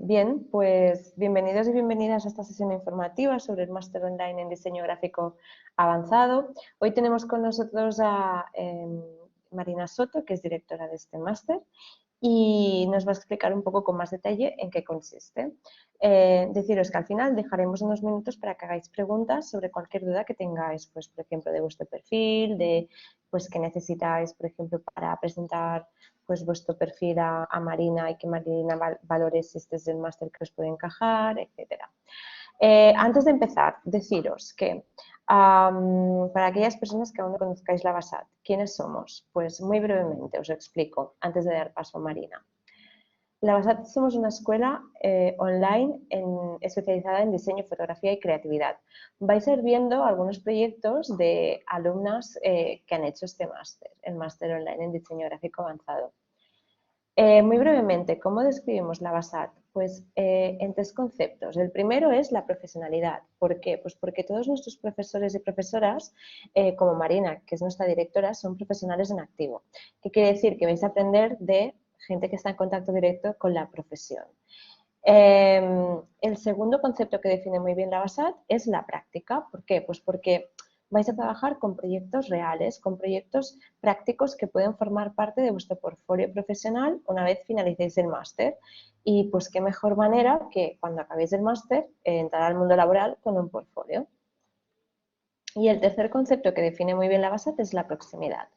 Bien, pues bienvenidos y bienvenidas a esta sesión informativa sobre el máster online en diseño gráfico avanzado. Hoy tenemos con nosotros a Marina Soto, que es directora de este máster, y nos va a explicar un poco con más detalle en qué consiste. Deciros que al final dejaremos unos minutos para que hagáis preguntas sobre cualquier duda que tengáis, pues por ejemplo de vuestro perfil, de pues qué necesitáis, por ejemplo, para presentar pues vuestro perfil a Marina y que Marina valore si este es el máster que os puede encajar, etcétera. Antes de empezar, deciros que para aquellas personas que aún no conozcáis la BASAT, ¿quiénes somos? Pues muy brevemente os explico antes de dar paso a Marina. La BASAT somos una escuela online especializada en diseño, fotografía y creatividad. Vais a ir viendo algunos proyectos de alumnas que han hecho este máster, el máster online en diseño gráfico avanzado. Muy brevemente, ¿cómo describimos la BASAT? Pues en tres conceptos. El primero es la profesionalidad. ¿Por qué? Pues porque todos nuestros profesores y profesoras, como Marina, que es nuestra directora, son profesionales en activo. ¿Qué quiere decir? Que vais a aprender de gente que está en contacto directo con la profesión. El segundo concepto que define muy bien la BASAT es la práctica. ¿Por qué? Pues porque vais a trabajar con proyectos reales, con proyectos prácticos que pueden formar parte de vuestro portfolio profesional una vez finalicéis el máster. Y pues qué mejor manera que cuando acabéis el máster entrar al mundo laboral con un portfolio. Y el tercer concepto que define muy bien la BASAT es la proximidad.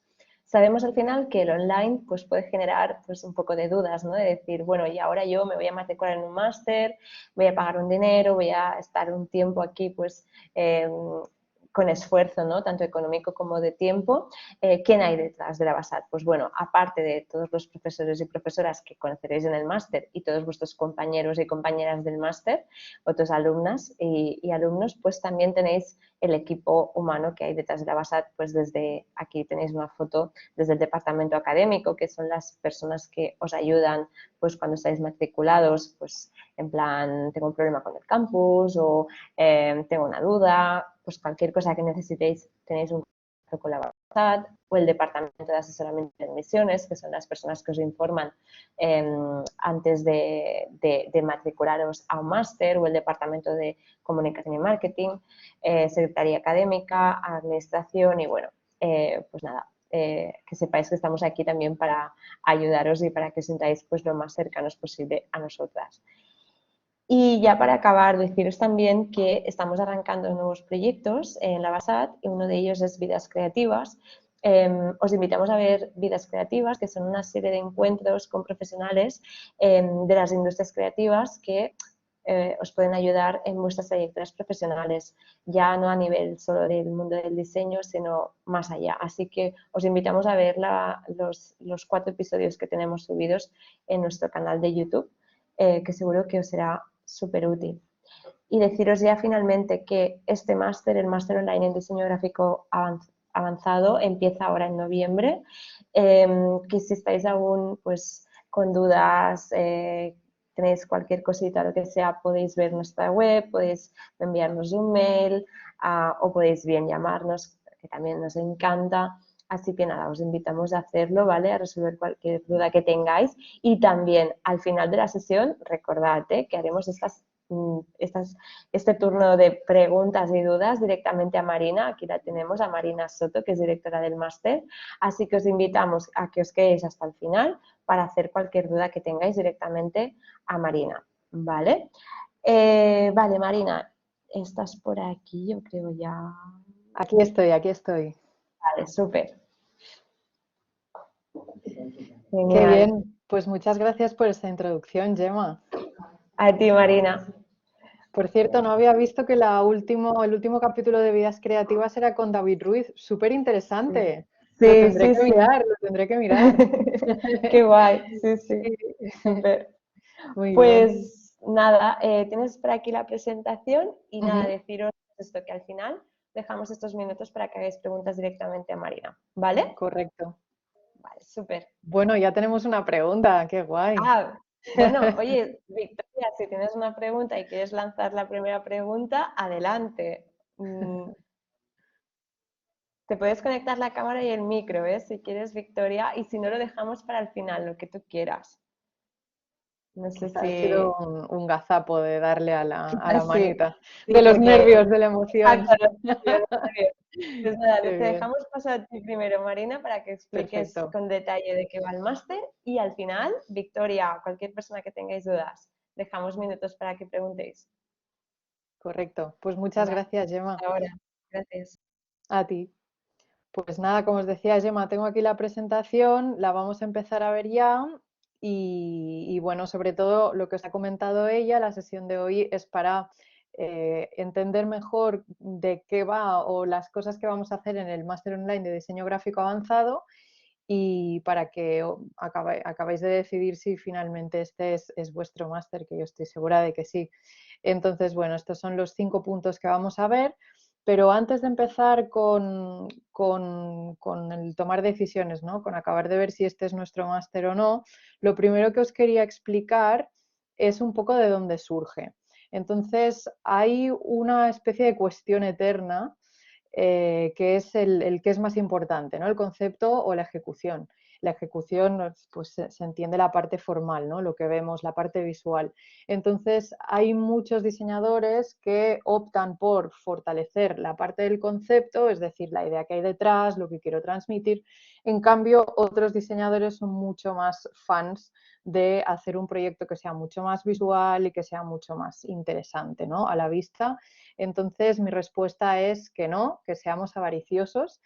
Sabemos al final que el online pues, puede generar pues, un poco de dudas, ¿no? De decir, bueno, y ahora yo me voy a matricular en un máster, voy a pagar un dinero, voy a estar un tiempo aquí pues con esfuerzo, ¿no? Tanto económico como de tiempo. ¿Quién hay detrás de la BASAT? Pues bueno, aparte de todos los profesores y profesoras que conoceréis en el máster y todos vuestros compañeros y compañeras del máster, otros alumnas y alumnos, pues también tenéis el equipo humano que hay detrás de la BASAT, pues desde aquí tenéis una foto desde el departamento académico, que son las personas que os ayudan pues cuando estáis matriculados, pues en plan, tengo un problema con el campus o tengo una duda, pues cualquier cosa que necesitéis, tenéis un contacto con la BASAT, o el departamento de asesoramiento de admisiones, que son las personas que os informan antes de matricularos a un máster, o el departamento de comunicación y marketing, secretaría académica, administración y bueno, pues nada, que sepáis que estamos aquí también para ayudaros y para que os sintáis pues lo más cercanos posible a nosotras. Y ya para acabar, deciros también que estamos arrancando nuevos proyectos en la BASAT y uno de ellos es Vidas Creativas. Os invitamos a ver Vidas Creativas, que son una serie de encuentros con profesionales de las industrias creativas que os pueden ayudar en vuestras trayectorias profesionales, ya no a nivel solo del mundo del diseño, sino más allá. Así que os invitamos a ver los 4 episodios que tenemos subidos en nuestro canal de YouTube, que seguro que os será súper útil. Y deciros ya finalmente que este máster, el máster online en diseño gráfico avanzado, empieza ahora en noviembre, que si estáis aún pues con dudas, tenéis cualquier cosita, lo que sea, podéis ver nuestra web, podéis enviarnos un mail o podéis bien llamarnos, que también nos encanta. Así que nada, os invitamos a hacerlo, ¿vale? A resolver cualquier duda que tengáis. Y también al final de la sesión, recordad que haremos este turno de preguntas y dudas directamente a Marina. Aquí la tenemos, a Marina Soto, que es directora del máster. Así que os invitamos a que os quedéis hasta el final para hacer cualquier duda que tengáis directamente a Marina, ¿vale? Vale, Marina, estás por aquí, yo creo ya. Aquí estoy, aquí estoy. Vale, súper. Qué Genial. bien. Pues muchas gracias por esta introducción, Gemma. A ti, Marina. Por cierto, no había visto que el último capítulo de Vidas Creativas era con David Ruiz. Súper interesante. Lo Sí, tendré sí, que sí. mirar, lo tendré que mirar. Qué guay, sí, sí. Sí. Súper. Muy bien. Pues nada, tienes por aquí la presentación y nada, Ujú. deciros esto, que al final dejamos estos minutos para que hagáis preguntas directamente a Marina, ¿vale? Correcto. Vale, súper. Bueno, ya tenemos una pregunta, qué guay. Bueno, oye, Victoria, si tienes una pregunta y quieres lanzar la primera pregunta, adelante. Te puedes conectar la cámara y el micro, ¿ves? Si quieres, Victoria, y si no, lo dejamos para el final, lo que tú quieras. No sé Ha si... sido un gazapo de darle a la Sí, manita, sí, de los porque... nervios, de la emoción. Exacto, no sé. Pues nada, Qué te bien, dejamos pasar a ti primero, Marina, para que expliques perfecto, con detalle de qué va el máster y al final, Victoria, cualquier persona que tengáis dudas, dejamos minutos para que preguntéis. correcto. Pues muchas Venga, gracias, Gemma, hasta ahora. Gracias. a ti. Pues nada, como os decía Gemma, tengo aquí la presentación, la vamos a empezar a ver ya y bueno, sobre todo lo que os ha comentado ella, la sesión de hoy es para entender mejor de qué va o las cosas que vamos a hacer en el máster online de diseño gráfico avanzado y para que acabéis de decidir si finalmente este es vuestro máster, que yo estoy segura de que sí. Entonces, bueno, estos son los 5 puntos que vamos a ver, pero antes de empezar con el tomar decisiones, ¿no? Con acabar de ver si este es nuestro máster o no, lo primero que os quería explicar es un poco de dónde surge. Entonces, hay una especie de cuestión eterna que es el que es más importante, ¿no? El concepto o la ejecución. La ejecución, pues se entiende la parte formal, ¿no? Lo que vemos, la parte visual. Entonces, hay muchos diseñadores que optan por fortalecer la parte del concepto, es decir, la idea que hay detrás, lo que quiero transmitir. En cambio, otros diseñadores son mucho más fans de hacer un proyecto que sea mucho más visual y que sea mucho más interesante, ¿no? A la vista. Entonces, mi respuesta es que no, que seamos avariciosos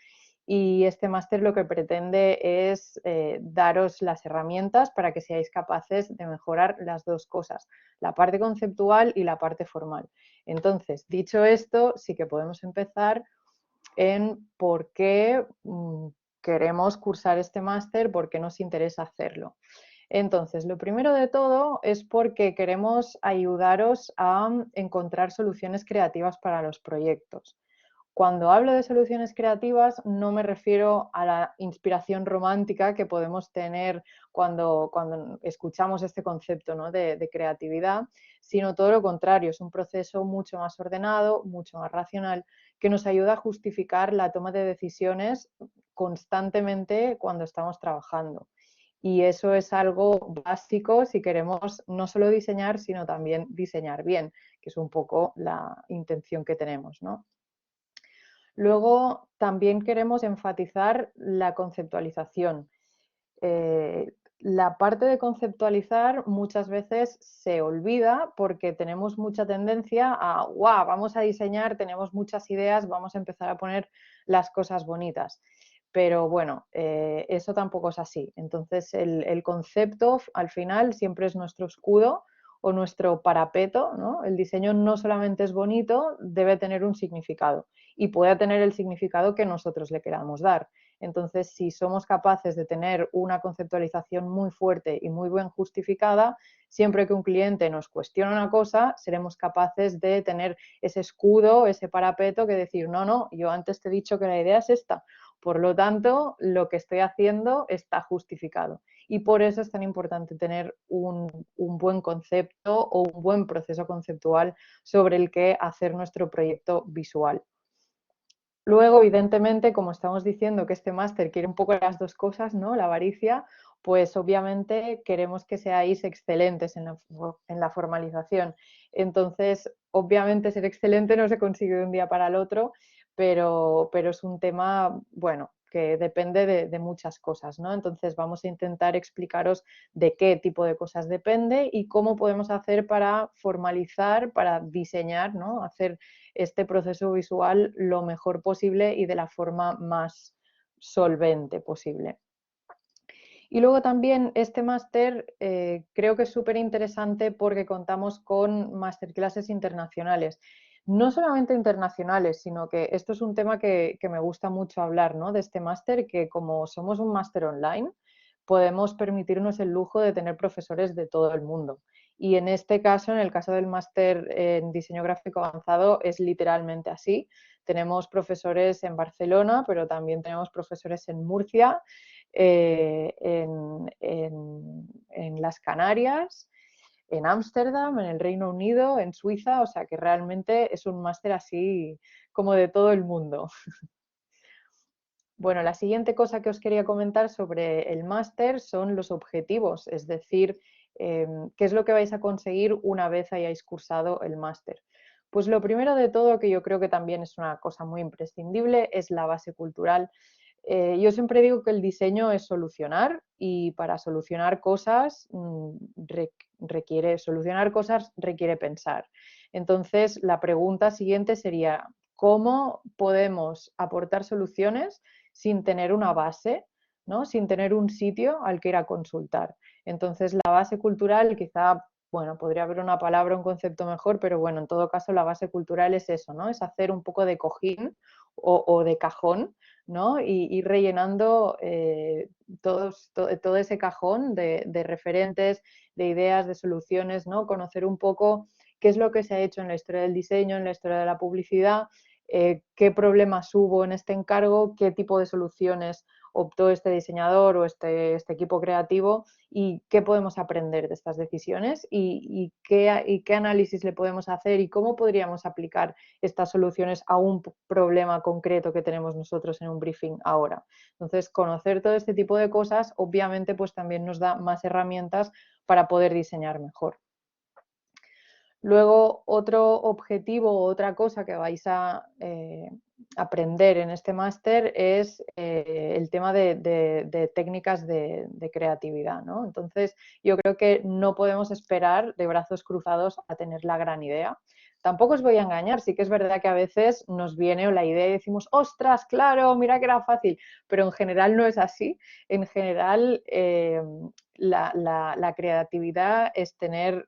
y este máster lo que pretende es daros las herramientas para que seáis capaces de mejorar las dos cosas, la parte conceptual y la parte formal. Entonces, dicho esto, sí que podemos empezar en por qué queremos cursar este máster, por qué nos interesa hacerlo. Entonces, lo primero de todo es porque queremos ayudaros a encontrar soluciones creativas para los proyectos. Cuando hablo de soluciones creativas no me refiero a la inspiración romántica que podemos tener cuando escuchamos este concepto, ¿no? de creatividad, sino todo lo contrario, es un proceso mucho más ordenado, mucho más racional, que nos ayuda a justificar la toma de decisiones constantemente cuando estamos trabajando. Y eso es algo básico si queremos no solo diseñar, sino también diseñar bien, que es un poco la intención que tenemos, ¿no? Luego, también queremos enfatizar la conceptualización. La parte de conceptualizar muchas veces se olvida porque tenemos mucha tendencia a, wow, vamos a diseñar, tenemos muchas ideas, vamos a empezar a poner las cosas bonitas. Pero bueno, eso tampoco es así. Entonces, el concepto al final siempre es nuestro escudo o nuestro parapeto, ¿no? El diseño no solamente es bonito, debe tener un significado y puede tener el significado que nosotros le queramos dar. Entonces, si somos capaces de tener una conceptualización muy fuerte y muy bien justificada, siempre que un cliente nos cuestione una cosa, seremos capaces de tener ese escudo, ese parapeto que decir, no, no, yo antes te he dicho que la idea es esta. Por lo tanto, lo que estoy haciendo está justificado. Y por eso es tan importante tener un buen concepto o un buen proceso conceptual sobre el que hacer nuestro proyecto visual. Luego, evidentemente, como estamos diciendo que este máster quiere un poco las dos cosas, ¿no? La avaricia, pues obviamente queremos que seáis excelentes en la formalización. Entonces, obviamente ser excelente no se consigue de un día para el otro, pero es un tema, bueno, que depende de muchas cosas, ¿no? Entonces vamos a intentar explicaros de qué tipo de cosas depende y cómo podemos hacer para formalizar, para diseñar, ¿no? Hacer este proceso visual lo mejor posible y de la forma más solvente posible. Y luego también este máster creo que es súper interesante porque contamos con masterclasses internacionales. No solamente internacionales, sino que esto es un tema que me gusta mucho hablar, ¿no? De este máster, que como somos un máster online, podemos permitirnos el lujo de tener profesores de todo el mundo. Y en este caso, en el caso del máster en diseño gráfico avanzado, es literalmente así. Tenemos profesores en Barcelona, pero también tenemos profesores en Murcia, en las Canarias, en Ámsterdam, en el Reino Unido, en Suiza, o sea que realmente es un máster así como de todo el mundo. Bueno, la siguiente cosa que os quería comentar sobre el máster son los objetivos, es decir, ¿Qué es lo que vais a conseguir una vez hayáis cursado el máster? Pues lo primero de todo, que yo creo que también es una cosa muy imprescindible, es la base cultural. Yo siempre digo que el diseño es solucionar y para solucionar cosas requiere pensar. Entonces, la pregunta siguiente sería, ¿cómo podemos aportar soluciones sin tener una base, ¿no? Sin tener un sitio al que ir a consultar? Entonces, la base cultural quizá, bueno, podría haber una palabra, un concepto mejor, pero bueno, en todo caso la base cultural es eso, ¿no? Es hacer un poco de cojín o de cajón, ¿no? Y ir rellenando todo ese cajón de referentes, de ideas, de soluciones, ¿no? Conocer un poco qué es lo que se ha hecho en la historia del diseño, en la historia de la publicidad, qué problemas hubo en este encargo, qué tipo de soluciones optó este diseñador o este equipo creativo y qué podemos aprender de estas decisiones y qué análisis le podemos hacer y cómo podríamos aplicar estas soluciones a un problema concreto que tenemos nosotros en un briefing ahora. Entonces, conocer todo este tipo de cosas, obviamente, pues también nos da más herramientas para poder diseñar mejor. Luego, otro objetivo o otra cosa que vais a aprender en este máster es el tema de técnicas de creatividad, ¿no? Entonces, yo creo que no podemos esperar de brazos cruzados a tener la gran idea. Tampoco os voy a engañar, sí que es verdad que a veces nos viene la idea y decimos, ostras, claro, mira que era fácil, pero en general no es así. En general, la creatividad es tener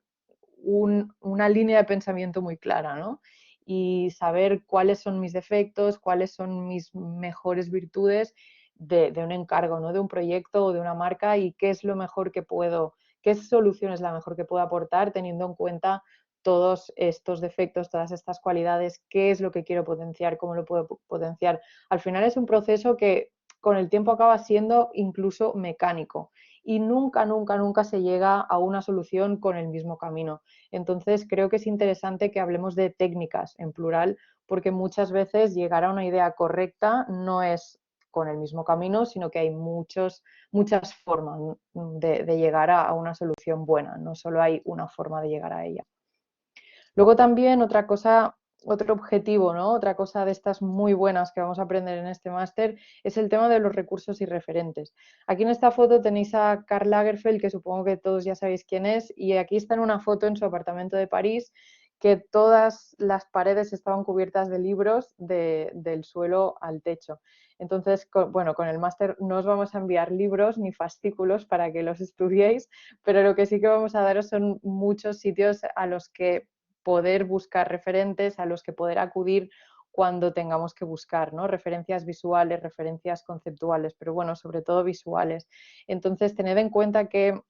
una línea de pensamiento muy clara, ¿no? Y saber cuáles son mis defectos, cuáles son mis mejores virtudes de un encargo, ¿no? De un proyecto o de una marca y qué es lo mejor que puedo, qué solución es la mejor que puedo aportar teniendo en cuenta todos estos defectos, todas estas cualidades, qué es lo que quiero potenciar, cómo lo puedo potenciar. Al final es un proceso que con el tiempo acaba siendo incluso mecánico y nunca, nunca, nunca se llega a una solución con el mismo camino. Entonces, creo que es interesante que hablemos de técnicas en plural, porque muchas veces llegar a una idea correcta no es con el mismo camino, sino que hay muchas formas de llegar a una solución buena, no solo hay una forma de llegar a ella. Luego también otra cosa, otro objetivo, ¿no? Otra cosa de estas muy buenas que vamos a aprender en este máster es el tema de los recursos y referentes. Aquí en esta foto tenéis a Karl Lagerfeld, que supongo que todos ya sabéis quién es, y aquí está en una foto en su apartamento de París, que todas las paredes estaban cubiertas de libros del suelo al techo. Entonces, bueno, con el máster no os vamos a enviar libros ni fascículos para que los estudiéis, pero lo que sí que vamos a daros son muchos sitios a los que poder buscar referentes, a los que poder acudir cuando tengamos que buscar, ¿no? Referencias visuales, referencias conceptuales, pero bueno, sobre todo visuales. Entonces, tened en cuenta que,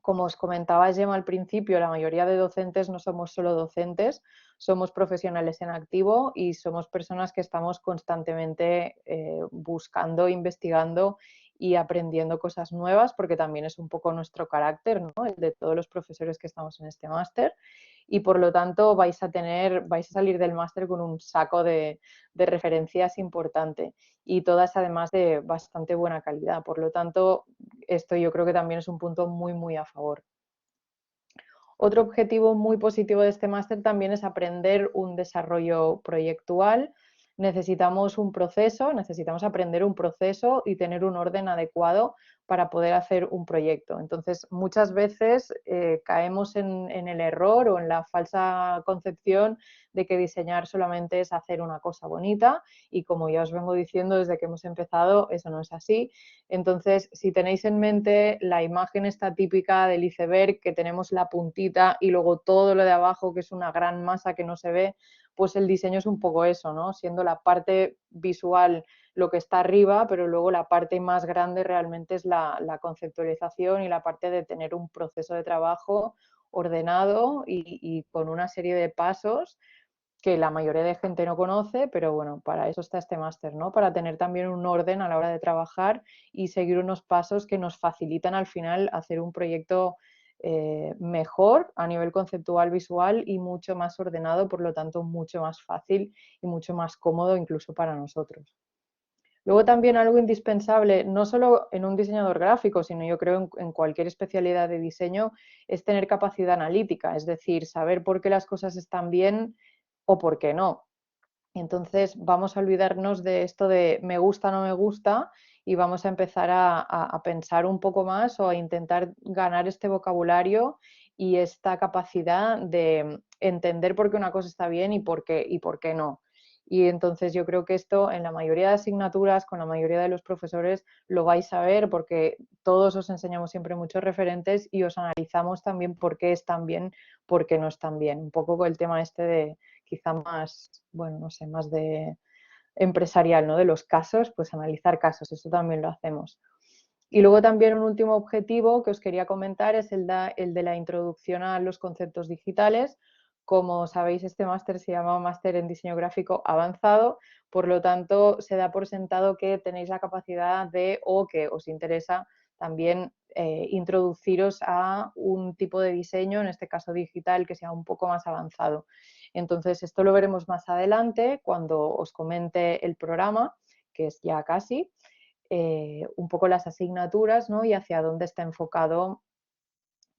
como os comentaba Gemma al principio, la mayoría de docentes no somos solo docentes, somos profesionales en activo y somos personas que estamos constantemente buscando, investigando y aprendiendo cosas nuevas, porque también es un poco nuestro carácter, ¿no? El de todos los profesores que estamos en este máster. Y por lo tanto vais a salir del máster con un saco de referencias importante y todas además de bastante buena calidad. Por lo tanto, esto yo creo que también es un punto muy, muy a favor. Otro objetivo muy positivo de este máster también es aprender un desarrollo proyectual. Necesitamos un proceso, necesitamos aprender un proceso y tener un orden adecuado para poder hacer un proyecto. Entonces, muchas veces caemos en el error o en la falsa concepción de que diseñar solamente es hacer una cosa bonita y como ya os vengo diciendo desde que hemos empezado, eso no es así. Entonces, si tenéis en mente la imagen esta típica del iceberg, que tenemos la puntita y luego todo lo de abajo, que es una gran masa que no se ve, pues el diseño es un poco eso, ¿no? Siendo la parte visual lo que está arriba, pero luego la parte más grande realmente es la conceptualización y la parte de tener un proceso de trabajo ordenado y con una serie de pasos que la mayoría de gente no conoce, pero bueno, para eso está este máster, ¿no? Para tener también un orden a la hora de trabajar y seguir unos pasos que nos facilitan al final hacer un proyecto mejor a nivel conceptual, visual y mucho más ordenado, por lo tanto mucho más fácil y mucho más cómodo incluso para nosotros. Luego también algo indispensable, no solo en un diseñador gráfico, sino yo creo en cualquier especialidad de diseño, es tener capacidad analítica, es decir, saber por qué las cosas están bien o por qué no. Entonces vamos a olvidarnos de esto de me gusta, no me gusta y vamos a empezar a pensar un poco más o a intentar ganar este vocabulario y esta capacidad de entender por qué una cosa está bien y por qué no. Y entonces yo creo que esto en la mayoría de asignaturas, con la mayoría de los profesores, lo vais a ver porque todos os enseñamos siempre muchos referentes y os analizamos también por qué están bien, por qué no están bien. Un poco con el tema este de quizá más, bueno, no sé, más de empresarial, ¿no? De los casos, pues analizar casos, eso también lo hacemos. Y luego también un último objetivo que os quería comentar es el de la introducción a los conceptos digitales. Como sabéis, este máster se llama Máster en Diseño Gráfico Avanzado, por lo tanto, se da por sentado que tenéis la capacidad de, o que os interesa también introduciros a un tipo de diseño, en este caso digital, que sea un poco más avanzado. Entonces, esto lo veremos más adelante cuando os comente el programa, que es ya casi, un poco las asignaturas, ¿no? Y hacia dónde está enfocado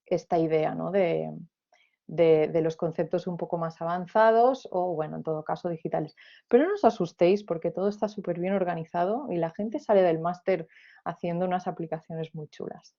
esta idea, ¿no? De los conceptos un poco más avanzados o, bueno, en todo caso, digitales. Pero no os asustéis porque todo está súper bien organizado y la gente sale del máster haciendo unas aplicaciones muy chulas.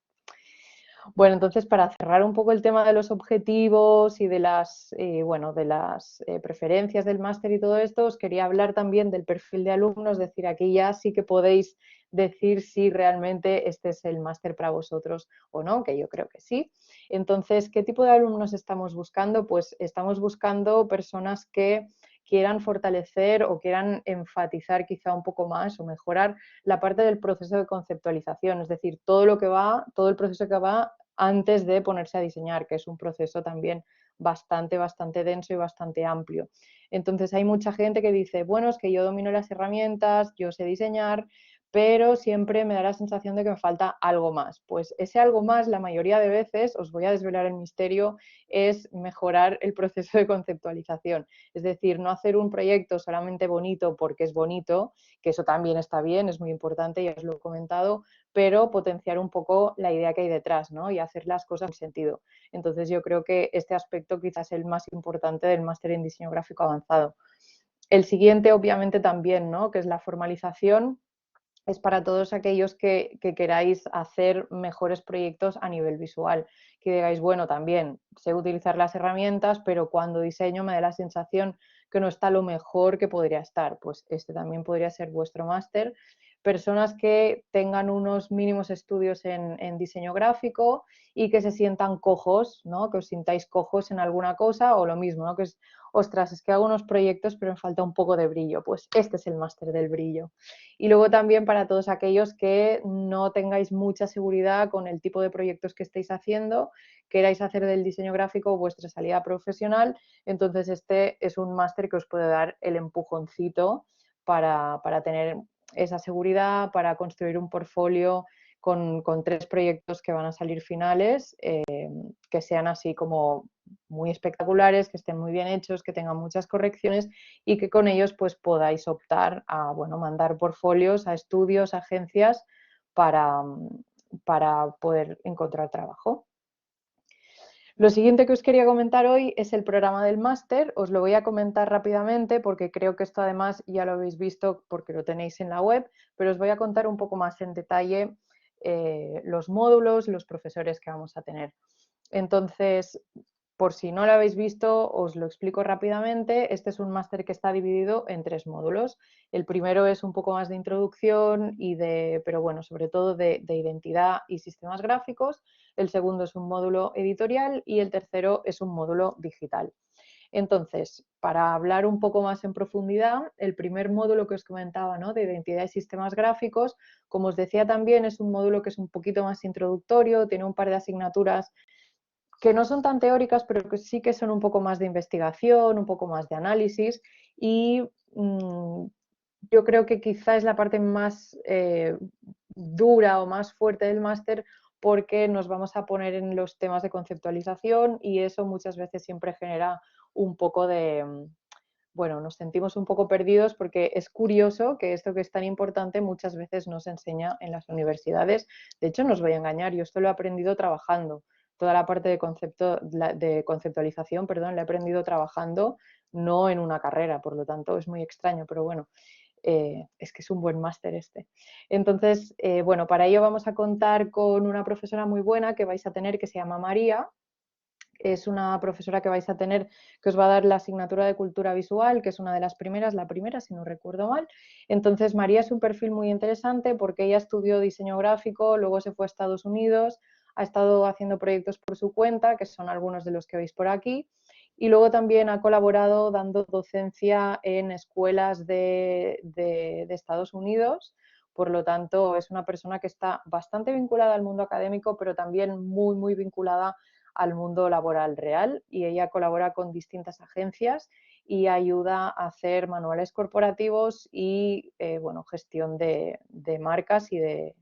Bueno, entonces para cerrar un poco el tema de los objetivos y de las, bueno, de las preferencias del máster y todo esto, os quería hablar también del perfil de alumnos, es decir, aquí ya sí que podéis decir si realmente este es el máster para vosotros o no, que yo creo que sí. Entonces, ¿qué tipo de alumnos estamos buscando? Pues estamos buscando personas que quieran fortalecer o quieran enfatizar quizá un poco más o mejorar la parte del proceso de conceptualización, es decir, todo lo que va, todo el proceso que va antes de ponerse a diseñar, que es un proceso también bastante denso y bastante amplio. Entonces hay mucha gente que dice, bueno, es que yo domino las herramientas, yo sé diseñar, pero siempre me da la sensación de que me falta algo más. Pues ese algo más, la mayoría de veces, os voy a desvelar el misterio, es mejorar el proceso de conceptualización. Es decir, no hacer un proyecto solamente bonito porque es bonito, que eso también está bien, es muy importante, ya os lo he comentado, pero potenciar un poco la idea que hay detrás, ¿no? Y hacer las cosas en sentido. Entonces yo creo que este aspecto quizás es el más importante del máster en diseño gráfico avanzado. El siguiente, obviamente, también, ¿no? Que es la formalización. Es para todos aquellos que queráis hacer mejores proyectos a nivel visual, que digáis, bueno, también sé utilizar las herramientas, pero cuando diseño me da la sensación que no está lo mejor que podría estar, pues este también podría ser vuestro máster. Personas que tengan unos mínimos estudios en diseño gráfico y que se sientan cojos, ¿no? Que os sintáis cojos en alguna cosa o lo mismo, ¿no? Que es, ostras, es que hago unos proyectos pero me falta un poco de brillo, pues este es el máster del brillo. Y luego también para todos aquellos que no tengáis mucha seguridad con el tipo de proyectos que estéis haciendo, queráis hacer del diseño gráfico vuestra salida profesional, entonces este es un máster que os puede dar el empujoncito para tener esa seguridad, para construir un portfolio con 3 proyectos que van a salir finales, que sean así como muy espectaculares, que estén muy bien hechos, que tengan muchas correcciones y que con ellos pues podáis optar a, bueno, mandar portfolios a estudios, a agencias para poder encontrar trabajo. Lo siguiente que os quería comentar hoy es el programa del máster. Os lo voy a comentar rápidamente porque creo que esto además ya lo habéis visto porque lo tenéis en la web, pero os voy a contar un poco más en detalle los módulos, los profesores que vamos a tener. Entonces, por si no lo habéis visto, os lo explico rápidamente. Este es un máster que está dividido en 3 módulos. El primero es un poco más de introducción pero bueno, sobre todo de identidad y sistemas gráficos. El segundo es un módulo editorial y el tercero es un módulo digital. Entonces, para hablar un poco más en profundidad, el primer módulo que os comentaba, ¿no? De identidad y sistemas gráficos, como os decía también, es un módulo que es un poquito más introductorio, tiene un par de asignaturas que no son tan teóricas, pero que sí que son un poco más de investigación, un poco más de análisis y yo creo que quizá es la parte más dura o más fuerte del máster porque nos vamos a poner en los temas de conceptualización y eso muchas veces siempre genera un poco de, bueno, nos sentimos un poco perdidos porque es curioso que esto que es tan importante muchas veces no se enseña en las universidades. De hecho, no os voy a engañar, yo esto lo he aprendido trabajando. Toda la parte de conceptualización, perdón, la he aprendido trabajando, no en una carrera, por lo tanto es muy extraño, pero bueno, es que es un buen máster este. Entonces, bueno, para ello vamos a contar con una profesora muy buena que vais a tener, que se llama María. Es una profesora que vais a tener, que os va a dar la asignatura de cultura visual, que es una de las primeras, la primera, si no recuerdo mal. Entonces, María es un perfil muy interesante porque ella estudió diseño gráfico, luego se fue a Estados Unidos, ha estado haciendo proyectos por su cuenta, que son algunos de los que veis por aquí, y luego también ha colaborado dando docencia en escuelas de Estados Unidos. Por lo tanto, es una persona que está bastante vinculada al mundo académico, pero también muy, muy vinculada al mundo laboral real, y ella colabora con distintas agencias y ayuda a hacer manuales corporativos y bueno, gestión de marcas y de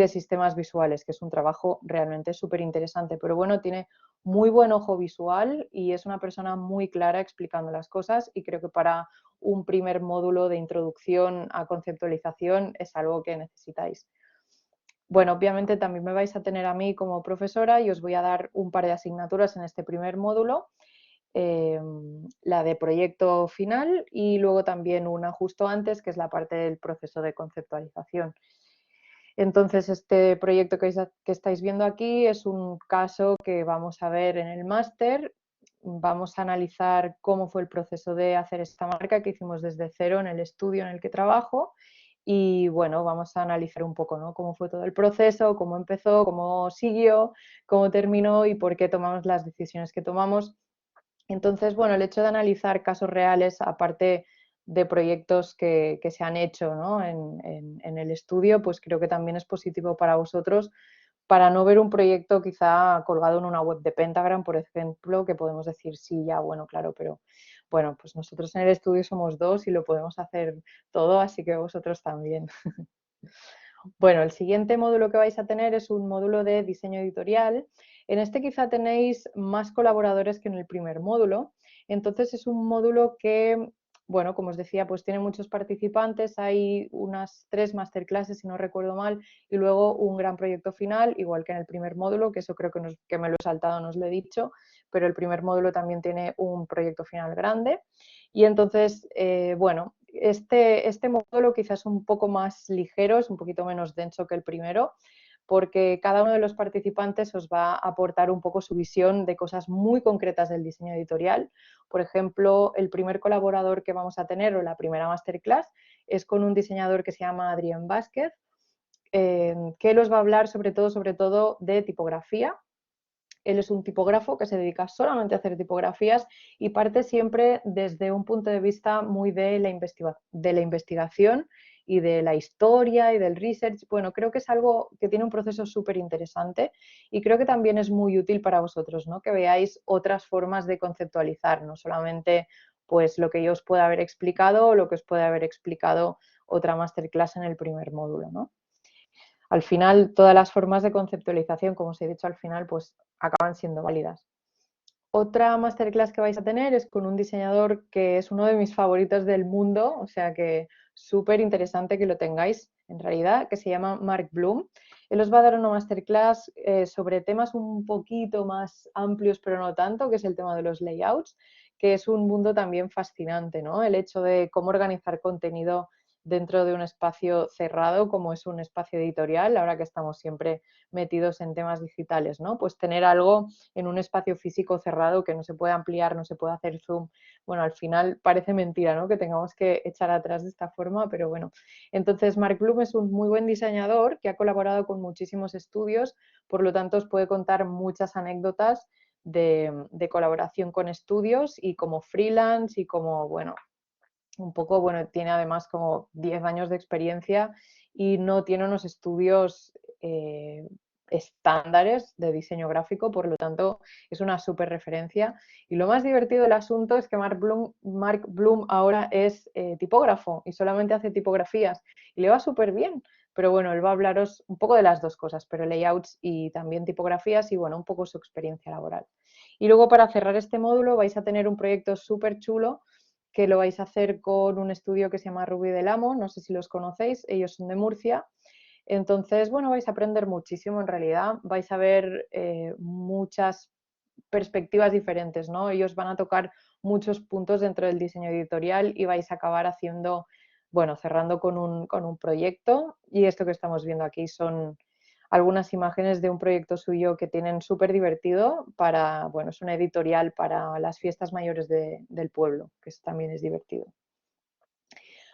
sistemas visuales, que es un trabajo realmente súper interesante. Pero bueno, tiene muy buen ojo visual y es una persona muy clara explicando las cosas, y creo que para un primer módulo de introducción a conceptualización es algo que necesitáis. Bueno, obviamente también me vais a tener a mí como profesora y os voy a dar un par de asignaturas en este primer módulo, la de proyecto final y luego también una justo antes, que es la parte del proceso de conceptualización. Entonces, este proyecto que estáis viendo aquí es un caso que vamos a ver en el máster. Vamos a analizar cómo fue el proceso de hacer esta marca que hicimos desde cero en el estudio en el que trabajo. Y bueno, vamos a analizar un poco, ¿no?, cómo fue todo el proceso, cómo empezó, cómo siguió, cómo terminó y por qué tomamos las decisiones que tomamos. Entonces, bueno, el hecho de analizar casos reales, aparte de proyectos que se han hecho, ¿no?, en el estudio, pues creo que también es positivo para vosotros, para no ver un proyecto quizá colgado en una web de Pentagram, por ejemplo, que podemos decir, sí, ya, bueno, claro, pero bueno, pues nosotros en el estudio somos dos y lo podemos hacer todo, así que vosotros también. Bueno, el siguiente módulo que vais a tener es un módulo de diseño editorial. En este quizá tenéis más colaboradores que en el primer módulo. Entonces es un módulo que, bueno, como os decía, pues tiene muchos participantes. Hay unas 3 masterclasses, si no recuerdo mal, y luego un gran proyecto final, igual que en el primer módulo, que eso creo que me lo he saltado, no os lo he dicho, pero el primer módulo también tiene un proyecto final grande. Y entonces, bueno, este módulo quizás es un poco más ligero, es un poquito menos denso que el primero, porque cada uno de los participantes os va a aportar un poco su visión de cosas muy concretas del diseño editorial. Por ejemplo, el primer colaborador que vamos a tener, o la primera masterclass, es con un diseñador que se llama Adrián Vázquez, que él os va a hablar sobre todo de tipografía. Él es un tipógrafo que se dedica solamente a hacer tipografías y parte siempre desde un punto de vista muy de la investigación y de la historia y del research. Bueno, creo que es algo que tiene un proceso súper interesante y creo que también es muy útil para vosotros, ¿no?, que veáis otras formas de conceptualizar, no solamente pues lo que yo os pueda haber explicado o lo que os puede haber explicado otra masterclass en el primer módulo, ¿no? Al final, todas las formas de conceptualización, como os he dicho al final, pues acaban siendo válidas. Otra masterclass que vais a tener es con un diseñador que es uno de mis favoritos del mundo, o sea que súper interesante que lo tengáis en realidad, que se llama Mark Bloom. Él os va a dar una masterclass sobre temas un poquito más amplios, pero no tanto, que es el tema de los layouts, que es un mundo también fascinante, ¿no? El hecho de cómo organizar contenido dentro de un espacio cerrado como es un espacio editorial, ahora que estamos siempre metidos en temas digitales, ¿no? Pues tener algo en un espacio físico cerrado que no se puede ampliar, no se puede hacer zoom. Bueno, al final parece mentira, ¿no?, que tengamos que echar atrás de esta forma, pero bueno. Entonces, Mark Bloom es un muy buen diseñador que ha colaborado con muchísimos estudios, por lo tanto os puede contar muchas anécdotas de colaboración con estudios y como freelance y como, bueno, un poco, bueno, tiene además como 10 años de experiencia y no tiene unos estudios estándares de diseño gráfico, por lo tanto es una súper referencia. Y lo más divertido del asunto es que Mark Bloom ahora es tipógrafo y solamente hace tipografías y le va súper bien. Pero bueno, él va a hablaros un poco de las dos cosas, pero layouts y también tipografías y bueno, un poco su experiencia laboral. Y luego para cerrar este módulo vais a tener un proyecto súper chulo que lo vais a hacer con un estudio que se llama Rubí del Amo, no sé si los conocéis, ellos son de Murcia. Entonces, bueno, vais a aprender muchísimo en realidad, vais a ver muchas perspectivas diferentes, ¿no? Ellos van a tocar muchos puntos dentro del diseño editorial y vais a acabar haciendo, bueno, cerrando con un proyecto, y esto que estamos viendo aquí son algunas imágenes de un proyecto suyo que tienen súper divertido para, bueno, es una editorial para las fiestas mayores del pueblo, que también es divertido.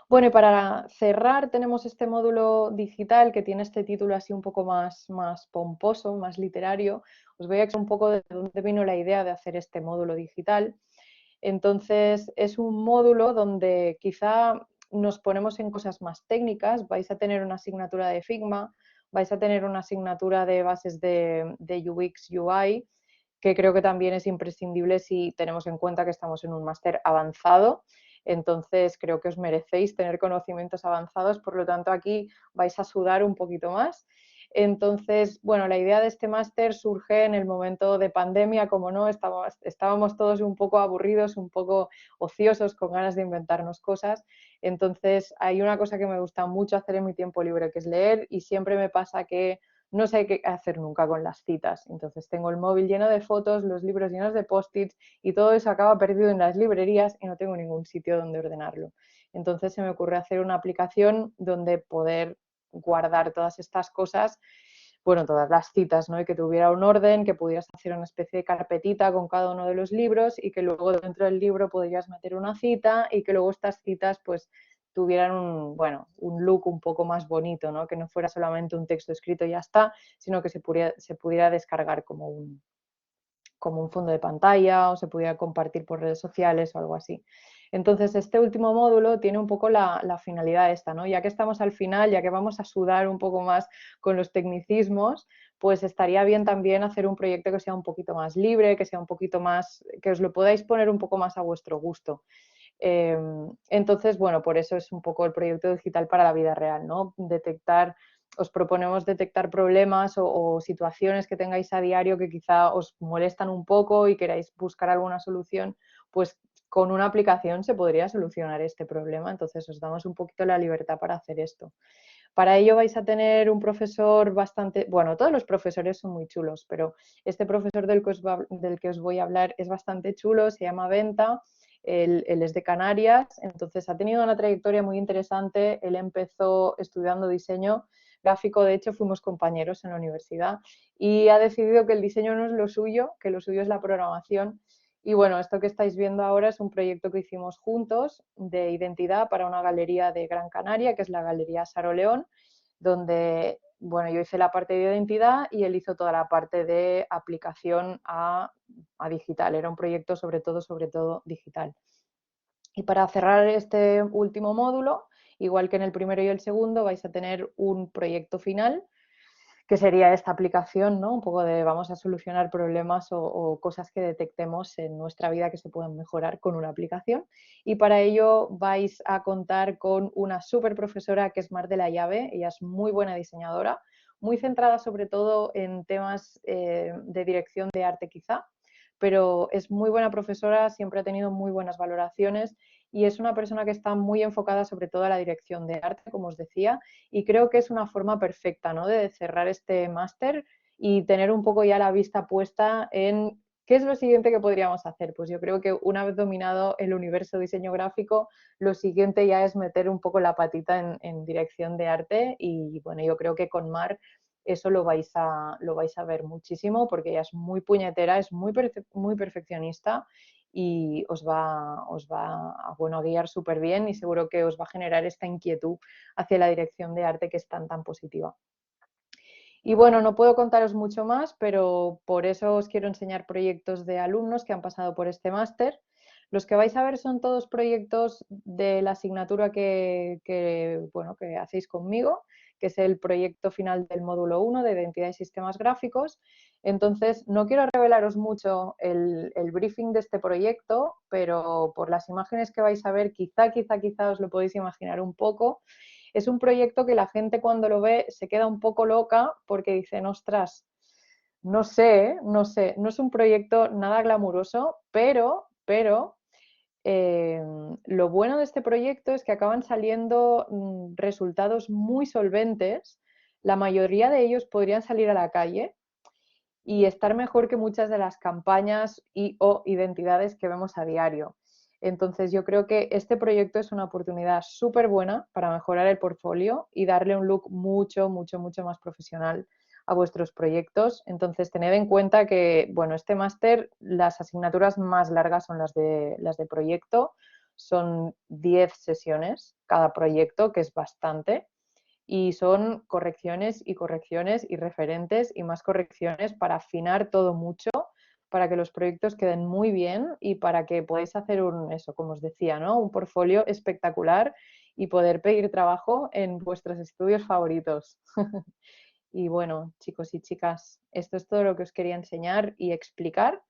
Bueno, y para cerrar tenemos este módulo digital que tiene este título así un poco más pomposo, más literario. Os voy a explicar un poco de dónde vino la idea de hacer este módulo digital. Entonces, es un módulo donde quizá nos ponemos en cosas más técnicas. Vais a tener una asignatura de Figma, vais a tener una asignatura de bases de UX, UI, que creo que también es imprescindible si tenemos en cuenta que estamos en un máster avanzado. Entonces, creo que os merecéis tener conocimientos avanzados, por lo tanto, aquí vais a sudar un poquito más. Entonces, bueno, la idea de este máster surge en el momento de pandemia, como no, estábamos todos un poco aburridos, un poco ociosos, con ganas de inventarnos cosas. Entonces, hay una cosa que me gusta mucho hacer en mi tiempo libre, que es leer, y siempre me pasa que no sé qué hacer nunca con las citas. Entonces, tengo el móvil lleno de fotos, los libros llenos de post-its, y todo eso acaba perdido en las librerías y no tengo ningún sitio donde ordenarlo. Entonces, se me ocurre hacer una aplicación donde poder guardar todas estas cosas, bueno, todas las citas, ¿no? Y que tuviera un orden, que pudieras hacer una especie de carpetita con cada uno de los libros y que luego dentro del libro podrías meter una cita y que luego estas citas pues tuvieran un, bueno, un look un poco más bonito, ¿no? Que no fuera solamente un texto escrito y ya está, sino que se pudiera descargar como un fondo de pantalla o se pudiera compartir por redes sociales o algo así. Entonces, este último módulo tiene un poco la finalidad esta, ¿no? Ya que estamos al final, ya que vamos a sudar un poco más con los tecnicismos, pues estaría bien también hacer un proyecto que sea un poquito más libre, que sea un poquito más, que os lo podáis poner un poco más a vuestro gusto. Entonces, bueno, por eso es un poco el proyecto digital para la vida real, ¿no? Os proponemos detectar problemas o situaciones que tengáis a diario que quizá os molestan un poco y queráis buscar alguna solución, pues con una aplicación se podría solucionar este problema. Entonces os damos un poquito la libertad para hacer esto. Para ello vais a tener un profesor bastante, bueno, todos los profesores son muy chulos, pero este profesor del que os voy a hablar es bastante chulo, se llama Venta. Él es de Canarias, entonces ha tenido una trayectoria muy interesante. Él empezó estudiando diseño gráfico, de hecho fuimos compañeros en la universidad, y ha decidido que el diseño no es lo suyo, que lo suyo es la programación. Y bueno, esto que estáis viendo ahora es un proyecto que hicimos juntos de identidad para una galería de Gran Canaria, que es la Galería Saro León, donde, bueno, yo hice la parte de identidad y él hizo toda la parte de aplicación a digital. Era un proyecto sobre todo digital. Y para cerrar este último módulo, igual que en el primero y el segundo, vais a tener un proyecto final, que sería esta aplicación, ¿no? Un poco de vamos a solucionar problemas o cosas que detectemos en nuestra vida que se puedan mejorar con una aplicación. Y para ello vais a contar con una súper profesora que es Mar de la Llave. Ella es muy buena diseñadora, muy centrada sobre todo en temas de dirección de arte quizá, pero es muy buena profesora, siempre ha tenido muy buenas valoraciones y es una persona que está muy enfocada sobre todo a la dirección de arte, como os decía, y creo que es una forma perfecta, ¿no?, de cerrar este máster y tener un poco ya la vista puesta en qué es lo siguiente que podríamos hacer. Pues yo creo que una vez dominado el universo diseño gráfico, lo siguiente ya es meter un poco la patita en dirección de arte y bueno, yo creo que con Mar eso lo vais a ver muchísimo porque ella es muy puñetera, es muy perfeccionista y os va a, bueno, a guiar súper bien y seguro que os va a generar esta inquietud hacia la dirección de arte que es tan positiva. Y bueno, no puedo contaros mucho más, pero por eso os quiero enseñar proyectos de alumnos que han pasado por este máster. Los que vais a ver son todos proyectos de la asignatura bueno, que hacéis conmigo, que es el proyecto final del módulo 1 de Identidad y Sistemas Gráficos. Entonces, no quiero revelaros mucho el briefing de este proyecto, pero por las imágenes que vais a ver, quizá os lo podéis imaginar un poco. Es un proyecto que la gente cuando lo ve se queda un poco loca porque dicen, ostras, no sé, no sé, no es un proyecto nada glamuroso, pero lo bueno de este proyecto es que acaban saliendo resultados muy solventes. La mayoría de ellos podrían salir a la calle y estar mejor que muchas de las campañas y o identidades que vemos a diario. Entonces yo creo que este proyecto es una oportunidad súper buena para mejorar el portfolio y darle un look mucho, mucho, mucho más profesional a vuestros proyectos. Entonces tened en cuenta que, bueno, este máster, las asignaturas más largas son las de proyecto, son 10 sesiones cada proyecto, que es bastante, y son correcciones y correcciones y referentes y más correcciones para afinar todo mucho, para que los proyectos queden muy bien y para que podáis hacer eso, como os decía, ¿no? Un portfolio espectacular y poder pedir trabajo en vuestros estudios favoritos. Y bueno, chicos y chicas, esto es todo lo que os quería enseñar y explicar.